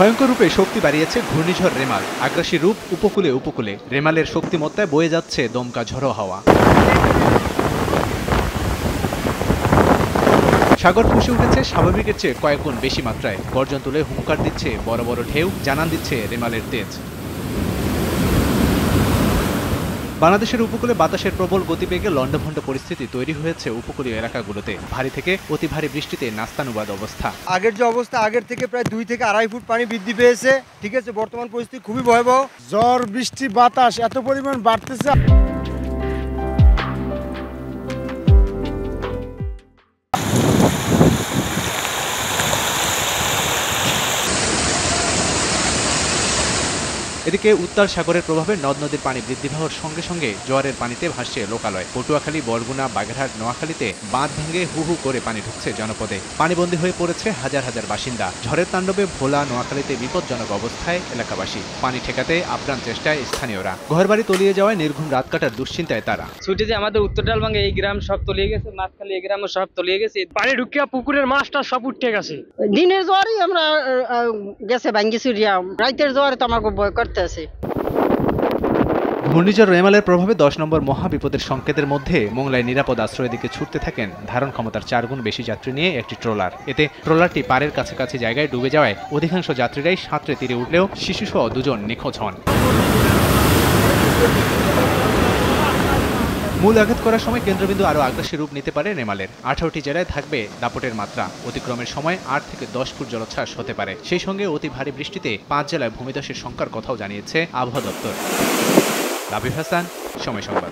ভয়ঙ্কর রূপে শক্তি বাড়িয়েছে ঘূর্ণিঝড় রেমাল। আগ্রাসী রূপ উপকূলে উপকূলে। রেমালের শক্তিমত্তায় বয়ে যাচ্ছে দমকা ঝড়ো হাওয়া। সাগর ফুঁসে উঠেছে স্বাভাবিকের চেয়ে কয়েক গুণ বেশি মাত্রায়। গর্জন তুলে হুঙ্কার দিচ্ছে বড় বড় ঢেউ, জানান দিচ্ছে রেমালের তেজ। বাংলাদেশের উপকূলে বাতাসের প্রবল গতিবেগে লন্ডভন্ড পরিস্থিতি তৈরি হয়েছে উপকূলীয় এলাকাগুলোতে। ভারী থেকে অতি ভারী বৃষ্টিতে নাস্তানুবাদ অবস্থা। আগের যে অবস্থা, আগের থেকে প্রায় 2 থেকে 2.5 ফুট পানি বৃদ্ধি পেয়েছে। ঠিক আছে, বর্তমান পরিস্থিতি খুবই ভয়াবহ। ঝড় বৃষ্টি বাতাস এত পরিমাণ বাড়তেছে। এদিকে উত্তাল সাগরের প্রভাবে নদ নদীর পানি বৃদ্ধি পাওয়ার সঙ্গে সঙ্গে জোয়ারের পানিতে ভাসছে লোকালয়। পটুয়াখালী, বরগুনা, বাগেরহাট, নোয়াখালীতে বাঁধ ভেঙে হু হু করে পানি ঢুকছে জনপদে। পানিবন্দী হয়ে পড়েছে হাজার হাজার বাসিন্দা। ঝড়ের তাণ্ডবে ভোলা, নোয়াখালীতে বিপজ্জনক অবস্থায় এলাকাবাসী। পানি ঠেকাতে আপ্রাণ চেষ্টায় স্থানীয়রা। ঘরবাড়ি তলিয়ে যাওয়ায় নির্ঘুম রাত কাটার দুশ্চিন্তায় তারা। ছুটি যে আমাদের উত্তর ডালভাঙ্গে এই গ্রাম সব তলিয়ে গেছে, মাঝখালি এই গ্রামও সব তলিয়ে গেছে। পানি ঢুকিয়া পুকুরের মাছটা সব উঠে গেছে। দিনের জোয়ারই আমরা গেছে ভাঙ্গি চুরিয়া, রাইতের জোয়ারে তো আমাকে ভয় করতে আছে। ঘূর্ণিঝড় রেমালের প্রভাবে 10 নম্বর মহাবিপদের সংকেতের মধ্যে মোংলায় নিরাপদ আশ্রয়ের দিকে ছুটতে থাকেন ধারণ ক্ষমতার 4 গুণ বেশি যাত্রী নিয়ে একটি ট্রলার। এতে ট্রলারটি পাড়ের কাছাকাছি জায়গায় ডুবে যাওয়ায় অধিকাংশ যাত্রীরাই সাঁতরে তীরে উঠলেও শিশুসহ 2 জন নিখোঁজ হন। মূল আঘাত করার সময় কেন্দ্রবিন্দু আরও আগ্রাসী রূপ নিতে পারে রেমালের। 18টি জেলায় থাকবে দাপটের মাত্রা। অতিক্রমের সময় 8 থেকে 10 ফুট জলোচ্ছ্বাস হতে পারে। সেই সঙ্গে অতি ভারী বৃষ্টিতে 5 জেলায় ভূমিধসের শঙ্কার কথাও জানিয়েছে আবহাওয়া দপ্তর। রাবিব হাসান, সময় সংবাদ।